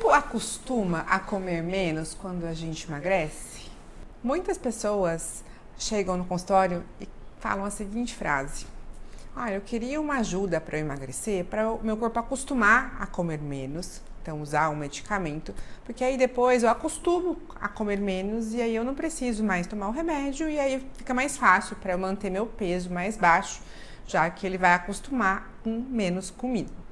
corpo acostuma a comer menos quando a gente emagrece? Muitas pessoas chegam no consultório e falam a seguinte frase: eu queria uma ajuda para eu emagrecer, para o meu corpo acostumar a comer menos, então usar um medicamento, porque aí depois eu acostumo a comer menos e aí eu não preciso mais tomar o remédio e aí fica mais fácil para eu manter meu peso mais baixo, já que ele vai acostumar com menos comida.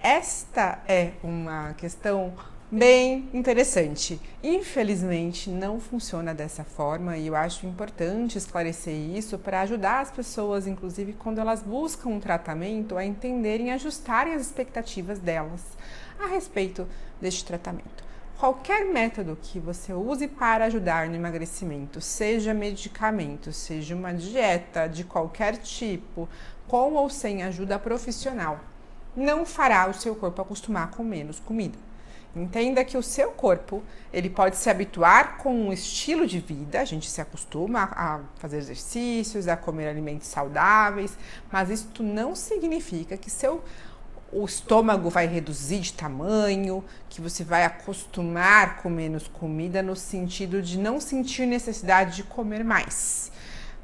Esta é uma questão bem interessante. Infelizmente, não funciona dessa forma e eu acho importante esclarecer isso para ajudar as pessoas, inclusive quando elas buscam um tratamento, a entenderem e ajustarem as expectativas delas a respeito deste tratamento. Qualquer método que você use para ajudar no emagrecimento, seja medicamento, seja uma dieta de qualquer tipo, com ou sem ajuda profissional, não fará o seu corpo acostumar com menos comida. Entenda que o seu corpo, ele pode se habituar com um estilo de vida, a gente se acostuma a fazer exercícios, a comer alimentos saudáveis, mas isso não significa que o estômago vai reduzir de tamanho, que você vai acostumar com menos comida no sentido de não sentir necessidade de comer mais.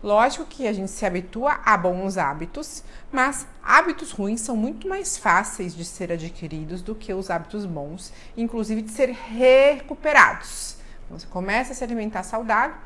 Lógico que a gente se habitua a bons hábitos, mas hábitos ruins são muito mais fáceis de ser adquiridos do que os hábitos bons, inclusive de ser recuperados. Então, você começa a se alimentar saudável,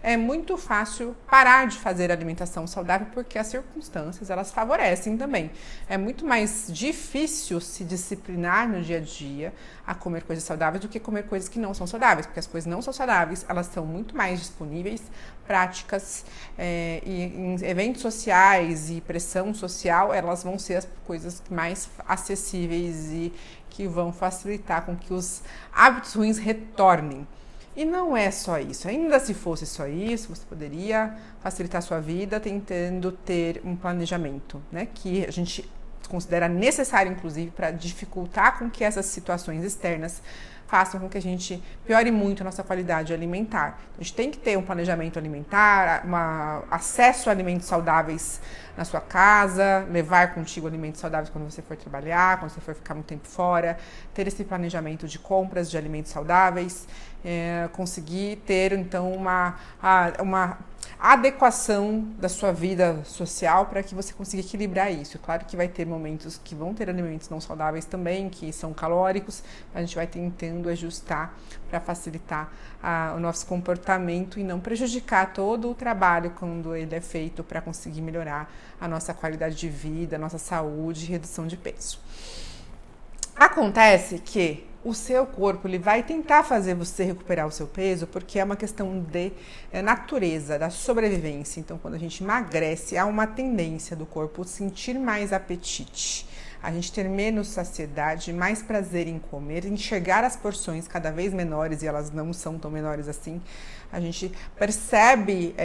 é muito fácil parar de fazer alimentação saudável porque as circunstâncias elas favorecem também. É muito mais difícil se disciplinar no dia a dia a comer coisas saudáveis do que comer coisas que não são saudáveis, porque as coisas não são saudáveis, elas são muito mais disponíveis, práticas e em eventos sociais e pressão social, elas vão ser as coisas mais acessíveis e que vão facilitar com que os hábitos ruins retornem. E não é só isso. Ainda se fosse só isso, você poderia facilitar a sua vida tentando ter um planejamento, né? Que a gente considera necessário, inclusive, para dificultar com que essas situações externas façam com que a gente piore muito a nossa qualidade alimentar. A gente tem que ter um planejamento alimentar, acesso a alimentos saudáveis na sua casa, levar contigo alimentos saudáveis quando você for trabalhar, quando você for ficar muito tempo fora, ter esse planejamento de compras de alimentos saudáveis, conseguir ter, então, uma adequação da sua vida social para que você consiga equilibrar isso. Claro que vai ter momentos que vão ter alimentos não saudáveis também, que são calóricos, a gente vai tentando ajustar para facilitar o nosso comportamento e não prejudicar todo o trabalho quando ele é feito para conseguir melhorar a nossa qualidade de vida, a nossa saúde e redução de peso. Acontece que o seu corpo ele vai tentar fazer você recuperar o seu peso porque é uma questão de natureza, da sobrevivência. Então, quando a gente emagrece, há uma tendência do corpo sentir mais apetite, a gente ter menos saciedade, mais prazer em comer, enxergar as porções cada vez menores e elas não são tão menores assim. A gente percebe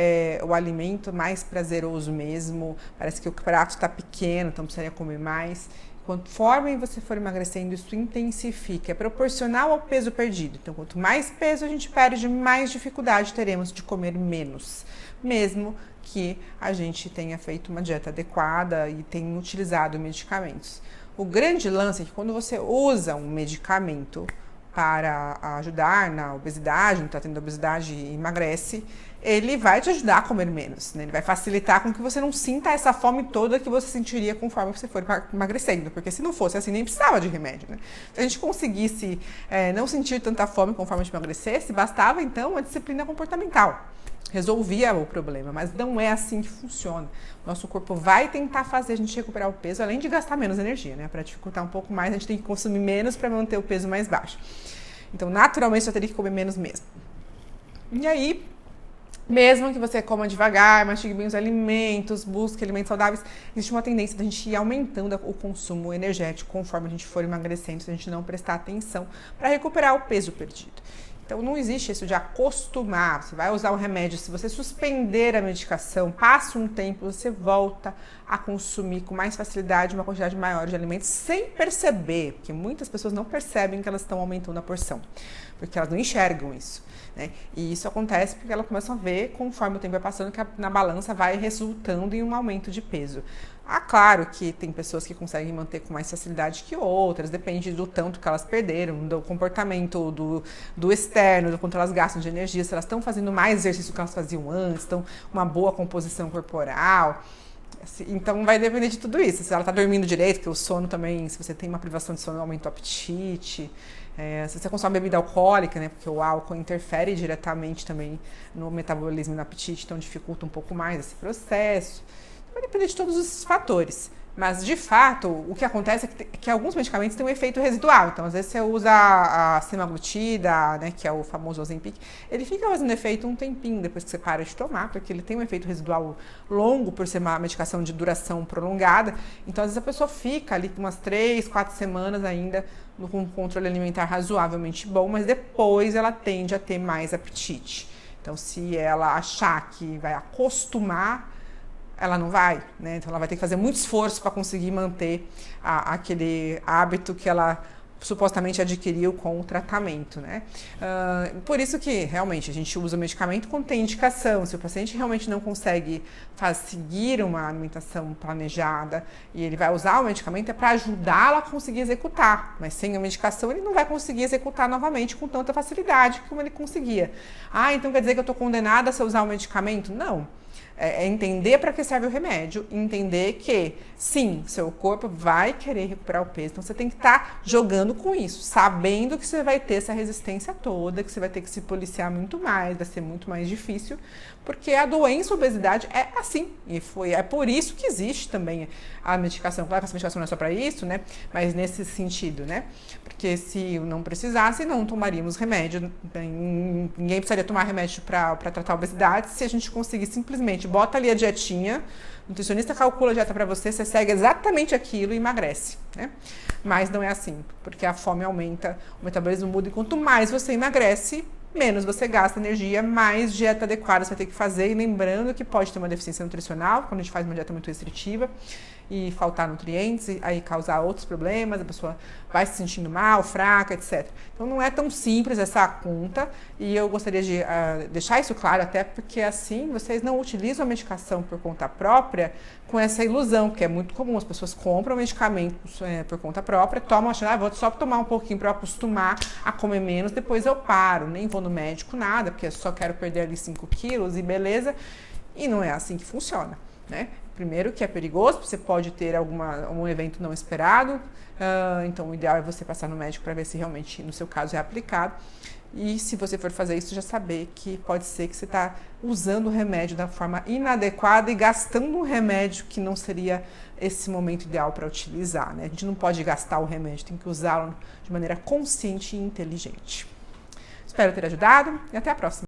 o alimento mais prazeroso mesmo, parece que o prato está pequeno, então precisaria comer mais. Conforme você for emagrecendo, isso intensifica, é proporcional ao peso perdido. Então, quanto mais peso a gente perde, mais dificuldade teremos de comer menos, mesmo que a gente tenha feito uma dieta adequada e tenha utilizado medicamentos. O grande lance é que quando você usa um medicamento para ajudar na obesidade, no tratamento da obesidade e emagrece, ele vai te ajudar a comer menos, né? Ele vai facilitar com que você não sinta essa fome toda que você sentiria conforme você for emagrecendo, porque se não fosse assim, nem precisava de remédio, né? Se a gente conseguisse não sentir tanta fome conforme a gente emagrecesse, bastava então a disciplina comportamental. Resolvia o problema, mas não é assim que funciona. Nosso corpo vai tentar fazer a gente recuperar o peso, além de gastar menos energia, né? Para dificultar um pouco mais, a gente tem que consumir menos para manter o peso mais baixo. Então, naturalmente, você teria que comer menos mesmo. E aí, mesmo que você coma devagar, mastigue bem os alimentos, busque alimentos saudáveis, existe uma tendência da gente ir aumentando o consumo energético conforme a gente for emagrecendo, se a gente não prestar atenção para recuperar o peso perdido. Então, não existe isso de acostumar, você vai usar o remédio, se você suspender a medicação, passa um tempo, você volta a consumir com mais facilidade uma quantidade maior de alimentos sem perceber, porque muitas pessoas não percebem que elas estão aumentando a porção, porque elas não enxergam isso, né? E isso acontece porque elas começam a ver, conforme o tempo vai passando, que na balança vai resultando em um aumento de peso. Claro que tem pessoas que conseguem manter com mais facilidade que outras, depende do tanto que elas perderam, do comportamento do externo, do quanto elas gastam de energia, se elas estão fazendo mais exercício do que elas faziam antes, estão uma boa composição corporal. Então vai depender de tudo isso. Se ela está dormindo direito, que o sono também, se você tem uma privação de sono, aumenta o apetite. Se você consome bebida alcoólica, né, porque o álcool interfere diretamente também no metabolismo e no apetite, então dificulta um pouco mais esse processo. Vai depender de todos esses fatores. Mas, de fato, o que acontece é que alguns medicamentos têm um efeito residual. Então, às vezes, você usa a semaglutida, né, que é o famoso Ozempic, ele fica fazendo efeito um tempinho depois que você para de tomar, porque ele tem um efeito residual longo, por ser uma medicação de duração prolongada. Então, às vezes, a pessoa fica ali umas 3, 4 semanas ainda com um controle alimentar razoavelmente bom, mas depois ela tende a ter mais apetite. Então, se ela achar que vai acostumar, ela não vai, né? Então ela vai ter que fazer muito esforço para conseguir manter aquele hábito que ela supostamente adquiriu com o tratamento, né? Por isso que realmente a gente usa o medicamento quando tem indicação. Se o paciente realmente não consegue seguir uma alimentação planejada e ele vai usar o medicamento, é para ajudá-lo a conseguir executar, mas sem a medicação ele não vai conseguir executar novamente com tanta facilidade como ele conseguia. Então quer dizer que eu estou condenada a se usar o medicamento? Não. É entender para que serve o remédio, entender que, sim, seu corpo vai querer recuperar o peso, então você tem que estar jogando com isso, sabendo que você vai ter essa resistência toda, que você vai ter que se policiar muito mais, vai ser muito mais difícil, porque a doença, a obesidade é assim, e é por isso que existe também a medicação. Claro que essa medicação não é só para isso, né, mas nesse sentido, né, porque se não precisasse, não tomaríamos remédio, ninguém precisaria tomar remédio para tratar a obesidade se a gente conseguir simplesmente bota ali a dietinha, o nutricionista calcula a dieta para você, você segue exatamente aquilo e emagrece, né? Mas não é assim, porque a fome aumenta, o metabolismo muda e quanto mais você emagrece, menos você gasta energia, mais dieta adequada você vai ter que fazer. E lembrando que pode ter uma deficiência nutricional, quando a gente faz uma dieta muito restritiva e faltar nutrientes, e aí causar outros problemas, a pessoa vai se sentindo mal, fraca, etc. Então não é tão simples essa conta, e eu gostaria de deixar isso claro, até porque assim vocês não utilizam a medicação por conta própria com essa ilusão, que é muito comum. As pessoas compram medicamentos por conta própria, tomam achando, vou só tomar um pouquinho para acostumar a comer menos, depois eu paro, nem vou no médico, nada, porque eu só quero perder ali 5 quilos e beleza, e não é assim que funciona, né? Primeiro que é perigoso, você pode ter algum evento não esperado, então o ideal é você passar no médico para ver se realmente no seu caso é aplicado. E se você for fazer isso, já saber que pode ser que você está usando o remédio da forma inadequada e gastando um remédio que não seria esse momento ideal para utilizar, né? A gente não pode gastar o remédio, tem que usá-lo de maneira consciente e inteligente. Espero ter ajudado e até a próxima.